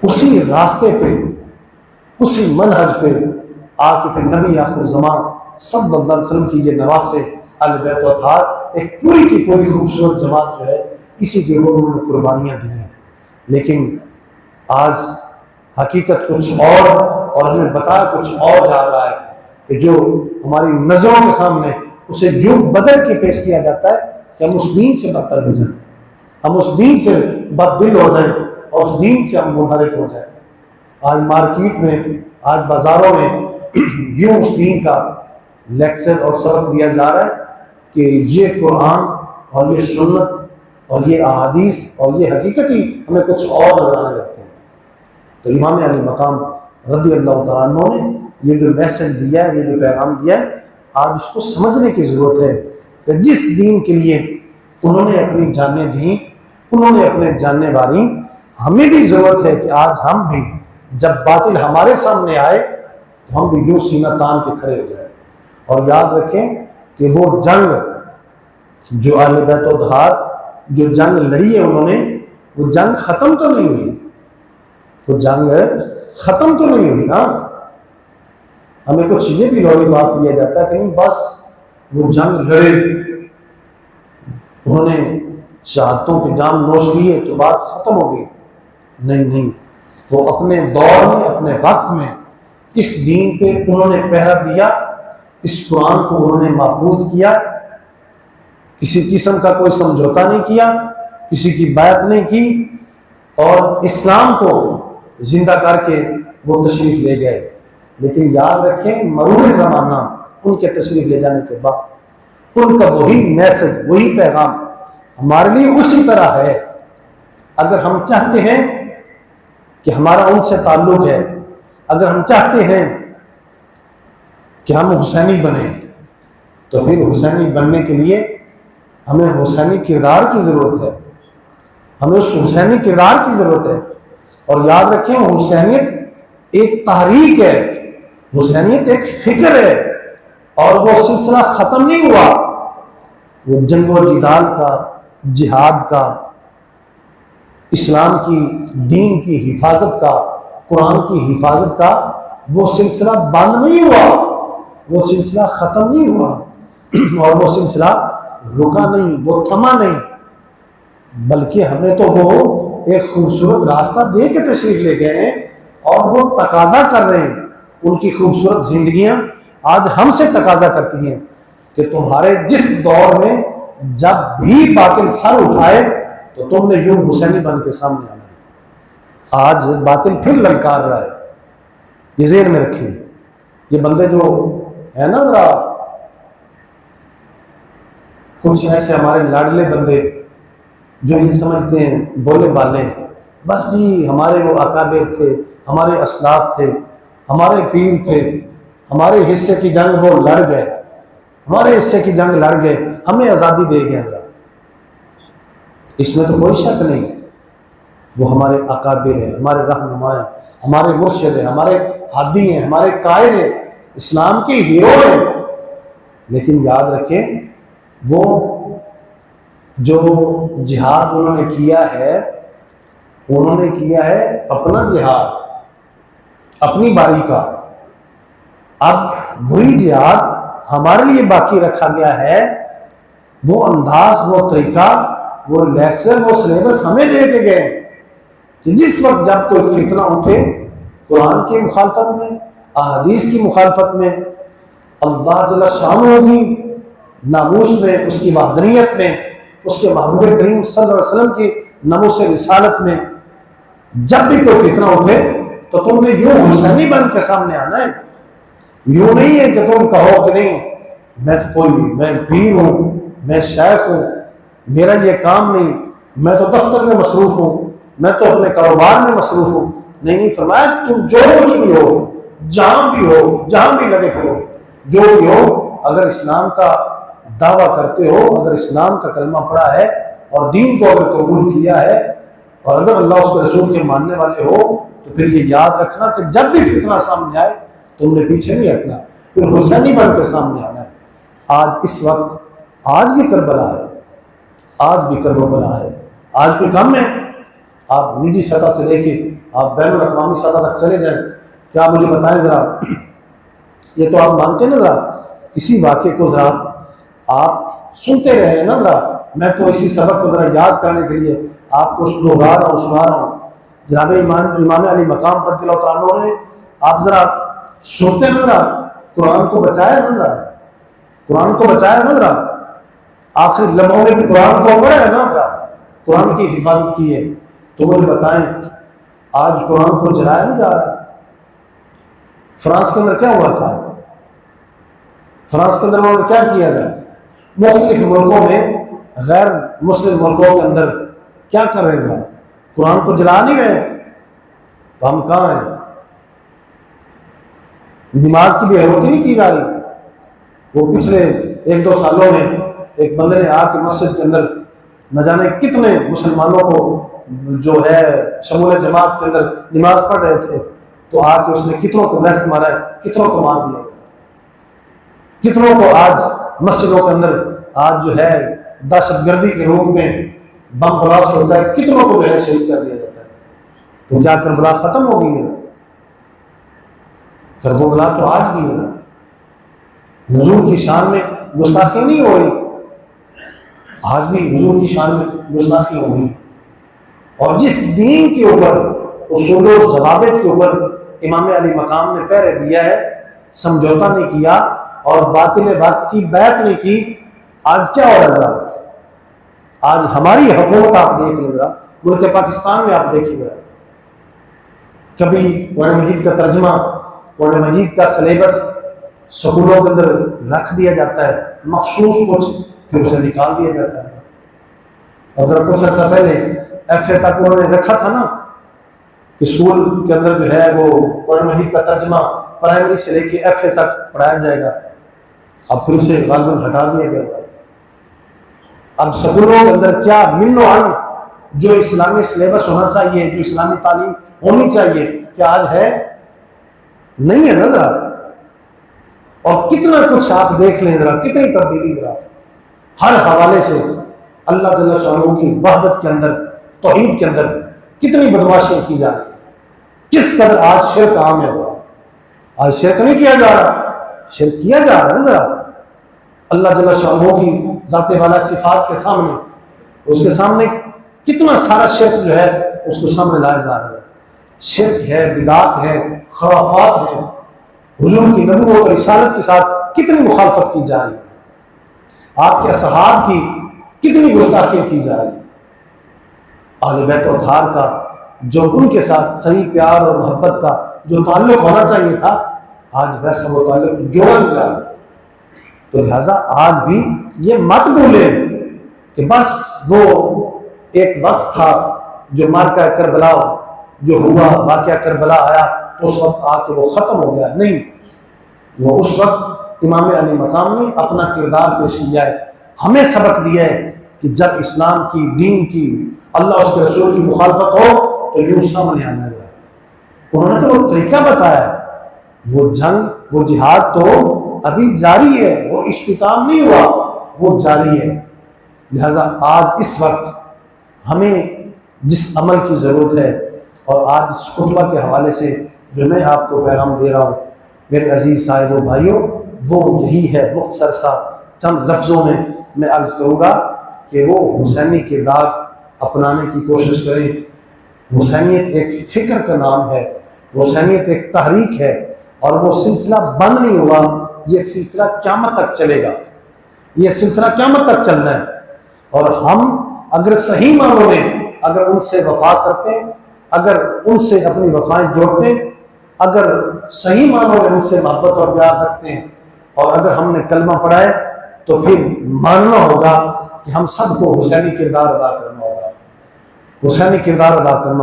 اسی راستے پہ، اسی منہج پہ آ کے پھر نبی آخر زمان صلی اللہ علیہ وسلم کی یہ نواسے اہل بیت و اطہار ایک پوری کی پوری خوبصورت جماعت جو ہے اسی کے وہ انہوں نے قربانیاں دی ہیں. لیکن آج حقیقت کچھ اور ہمیں بتایا کچھ اور جا رہا ہے کہ جو ہماری نظروں کے سامنے اسے یوں بدل کے پیش کیا جاتا ہے کہ ہم اس دین سے بدتر ہو جائیں، ہم اس دین سے بد دل ہو جائیں اور اس دین سے ہم منحرف ہو جائیں. آج مارکیٹ میں، آج بازاروں میں یوں اس دین کا لیکچر اور سبق دیا جا رہا ہے کہ یہ قرآن اور یہ سنت اور یہ احادیث اور یہ حقیقتی ہمیں کچھ اور نظر آنے لگتے ہیں. تو امام علی مقام رضی اللہ تعالیٰ عنہ نے یہ جو میسج دیا ہے، یہ جو پیغام دیا ہے، آج اس کو سمجھنے کی ضرورت ہے کہ جس دین کے لیے انہوں نے اپنی جانیں دیں، انہوں نے اپنے جانیں واری، ہمیں بھی ضرورت ہے کہ آج ہم بھی جب باطل ہمارے سامنے آئے تو ہم بھی یوں سینہ تان کے کھڑے ہو جائیں. اور یاد رکھیں کہ وہ جنگ جو اہل بیت و اطہار جو جنگ لڑی ہے انہوں نے، وہ جنگ ختم تو نہیں ہوئی، وہ جنگ ختم تو نہیں ہوئی نا. ہمیں کچھ یہ بھی لوری بات دیا جاتا ہے کہ نہیں بس وہ جنگ لڑے، انہوں نے شہادتوں کے جام نوش کیے تو بات ختم ہو گئی. نہیں، وہ اپنے دور میں، اپنے وقت میں اس دین پہ انہوں نے پہرا دیا، اس قرآن کو انہوں نے محفوظ کیا، کسی قسم کا کوئی سمجھوتا نہیں کیا، کسی کی بیعت نہیں کی، اور اسلام کو زندہ کر کے وہ تشریف لے گئے. لیکن یاد رکھیں مرور زمانہ ان کے تشریف لے جانے کے بعد ان کا وہی میسج، وہی پیغام ہمارے لیے اسی طرح ہے. اگر ہم چاہتے ہیں کہ ہمارا ان سے تعلق ہے، اگر ہم چاہتے ہیں کہ ہم حسینی بنیں، تو پھر حسینی بننے کے لیے ہمیں حسینی کردار کی ضرورت ہے، ہمیں اس حسینی کردار کی ضرورت ہے. اور یاد رکھیں حسینیت ایک تحریک ہے، حسینیت ایک فکر ہے، اور وہ سلسلہ ختم نہیں ہوا. وہ جنگ و جدال کا، جہاد کا، اسلام کی دین کی حفاظت کا، قرآن کی حفاظت کا وہ سلسلہ بند نہیں ہوا، وہ سلسلہ ختم نہیں ہوا، اور وہ سلسلہ رکا نہیں، وہ تھما نہیں، بلکہ ہمیں تو وہ ایک خوبصورت راستہ دے کے تشریف لے گئے ہیں، اور وہ تقاضا کر رہے ہیں. ان کی خوبصورت زندگیاں آج ہم سے تقاضا کرتی ہیں کہ تمہارے جس دور میں جب بھی باطل سر اٹھائے تو تم نے یوں حسینی بن کے سامنے آنا ہے. آج باطل پھر للکار رہا ہے، یہ ذہن میں رکھیں. یہ بندے جو ہے نا ذرا کچھ ایسے ہمارے لاڈلے بندے جو یہ سمجھتے ہیں بولے بالے، بس جی ہمارے وہ اکابر تھے، ہمارے اسلاف تھے، ہمارے پیر تھے، ہمارے حصے کی جنگ وہ لڑ گئے، ہمارے حصے کی جنگ لڑ گئے، ہمیں آزادی دے گئے. ذرا اس میں تو کوئی شک نہیں، وہ ہمارے اکابر ہیں، ہمارے رہنما ہیں، ہمارے مرشد ہیں، ہمارے ہادی ہیں، ہمارے قائد ہیں، اسلام کے ہیرو ہیں. لیکن یاد رکھیں وہ جو جہاد انہوں نے کیا ہے، انہوں نے کیا ہے اپنا جہاد، اپنی باری کا. اب وہی جہاد ہمارے لیے باقی رکھا گیا ہے، وہ انداز، وہ طریقہ، وہ لیکچر، وہ سلیبس ہمیں دے کے گئے کہ جس وقت جب کوئی فتنہ اٹھے قرآن کی مخالفت میں، احادیث کی مخالفت میں، اللہ جل شانہ کی ناموس میں، اس کی وحدانیت میں، اس کے محبوب کریم صلی اللہ علیہ وسلم کی ناموس رسالت میں جب بھی کوئی فتنہ اٹھے تو تم نے یوں حسینی بن کے سامنے آنا ہے. یوں نہیں ہے کہ تم کہو کہ نہیں میں پیر ہوں، میں شیخ ہوں، میرا یہ کام نہیں، میں تو دفتر میں مصروف ہوں، میں تو اپنے کاروبار میں مصروف ہوں. نہیں، فرمایا تم جو کچھ بھی ہو، جہاں بھی ہو، جہاں بھی لگے ہو، جو بھی ہو، اگر اسلام کا دعویٰ کرتے ہو، اگر اسلام کا کلمہ پڑھا ہے اور دین کو اگر قبول کیا ہے، اور اگر اللہ اس کے رسول کے ماننے والے ہو، تو پھر یہ یاد رکھنا کہ جب بھی فتنہ سامنے آئے تم نے پیچھے نہیں ہٹنا، پھر حسینی بن کے سامنے آنا ہے. آج اس وقت آج بھی کربلا ہے، آج بھی کربلا ہے، آج کوئی کم ہے. آپ نجی سطح سے دیکھیں آپ بین الاقوامی سطح تک چلے جائیں. کیا مجھے بتائیں ذرا, یہ تو آپ مانتے ہیں نا, ذرا اسی واقعے کو ذرا آپ سنتے رہے ہیں نا, ذرا میں تو اسی سبق کو ذرا یاد کرنے کے لیے آپ کو سنا رہا ہوں. جناب امام علی مقام رضی اللہ تعالیٰ عنہ نے, آپ ذرا سنتے ہیں ذرا, قرآن کو بچایا نا ذرا, قرآن کو بچایا نا ذرا, آخری لمحوں میں بھی قرآن کو پڑھا ہے نا ذرا, قرآن کی حفاظت کی ہے. تو مجھے بتائیں آج قرآن کو جلایا نہیں جا رہا. فرانس کے اندر کیا ہوا تھا, فرانس کے اندر انہوں نے کیا کیا تھا, مختلف ملکوں میں غیر مسلم ملکوں کے اندر کیا کر رہے تھے, قرآن کو جلا نہیں رہے. تو ہم کہاں ہیں, نماز کی بھی احمتی نہیں کی جا رہی. وہ پچھلے 1-2 سالوں میں ایک بندے نے آ کے مسجد کے اندر نہ جانے کتنے مسلمانوں کو جو ہے شمول جماعت کے اندر نماز پڑھ رہے تھے, تو آ کے اس نے کتنوں کو بیسٹ مارا ہے, کتنوں کو مار دیا, کتنوں کو آج مسجدوں کے اندر آج جو ہے دہشت گردی کے روپ میں بم بلاسٹ ہوتا ہے, کتنوں کو جو ہے شہید کر دیا جاتا ہے. تو کیا کربلا ختم ہو گئی ہے؟ کربلا تو آج بھی ہے. حضور کی شان میں گستاخی نہیں ہو رہی, آج بھی حضور کی شان میں گستاخی ہو رہی. اور جس دین کے اوپر, اصول و ضوابط کے اوپر امام علی مقام نے پہرے دیا ہے, سمجھوتا نہیں کیا اور باطل وقت کی بیعت نہیں کی, آج کیا ہو رہا ہے؟ آج ہماری حکومت آپ دیکھ لیں ذرا, ملک پاکستان میں آپ دیکھیں ذرا, کبھی قرآن مجید کا ترجمہ, قرآن مجید کا سلیبس سکولوں کے اندر رکھ دیا جاتا ہے مخصوص کچھ, پھر اسے نکال دیا جاتا ہے. اور ذرا کچھ عرصہ پہلے ایف اے تک انہوں نے رکھا تھا نا کہ اسکول کے اندر جو ہے وہ قرآن مجید کا ترجمہ پرائمری سے لے کے ایف اے تک پڑھایا جائے گا. اب پھر اسے غالباً ہٹا دیا گیا. اب سکولوں کے اندر کیا من و عن جو اسلامی سلیبس ہونا چاہیے, جو اسلامی تعلیم ہونی چاہیے, کیا آج ہے؟ نہیں ہے نا ذرا. اور کتنا کچھ آپ دیکھ لیں ذرا, کتنی تبدیلی ذرا ہر حوالے سے. اللہ جل شانہ کی وحدت کے اندر, توحید کے اندر کتنی بدماشیاں کی جا رہی ہیں. کس قدر آج شرک عام ہے. آج شرک نہیں کیا جا رہا, شرک کیا جا رہا ہے ذرا. اللہ جل شانہ کی ذات والا صفات کے سامنے, اس کے سامنے کتنا سارا شرک جو ہے اس کو سامنے لایا جا رہا ہے. شرک ہے, بدعت ہے, خرافات ہے. حضور کی نبوت اور رسالت کے ساتھ کتنی مخالفت کی جا رہی ہے. آپ کے اصحاب کی کتنی گستاخیاں کی جا رہی ہیں. اہل بیت و اطہار کا جو ان کے ساتھ صحیح پیار اور محبت کا جو تعلق ہونا چاہیے تھا, آج ویسا وہ تعلق جوڑا نہیں جا رہا. تو لہذا آج بھی یہ مت بھولیں کہ بس وہ ایک وقت تھا جو مارکہ کربلا جو ہوا, واقعہ کربلا آیا تو اس وقت آ کے وہ ختم ہو گیا. نہیں, وہ اس وقت امام علی مقام نے اپنا کردار پیش کیا ہے, ہمیں سبق دیا ہے کہ جب اسلام کی, دین کی, اللہ اس کے رسول کی مخالفت ہو تو یوں سامنے آنا ہے. انہوں نے تو وہ طریقہ بتایا ہے. وہ جنگ, وہ جہاد تو ابھی جاری ہے, وہ اختتام نہیں ہوا, وہ جاری ہے. لہذا آج اس وقت ہمیں جس عمل کی ضرورت ہے, اور آج اس خطبہ کے حوالے سے جو میں آپ کو پیغام دے رہا ہوں میرے عزیز صاحب و بھائیوں, وہ یہی ہے. مختصر سا چند لفظوں میں عرض کروں گا کہ وہ حسینی کردار اپنانے کی کوشش کریں. حسینیت ایک فکر کا نام ہے, حسینیت ایک تحریک ہے, اور وہ سلسلہ بند نہیں ہوا. یہ سلسلہ قیامت تک چلے گا, یہ سلسلہ قیامت تک چلنا ہے. اور ہم اگر صحیح معنوں میں اگر ان سے وفا کرتے, اگر ان سے اپنی وفائیں جوڑتے, اگر صحیح معنوں میں ان سے محبت اور پیار رکھتے ہیں, اور اگر ہم نے کلمہ پڑھا ہے تو پھر ماننا ہوگا کہ ہم سب کو حسینی کردار ادا کرنا ہوگا, حسینی کردار ادا کرنا ہوگا.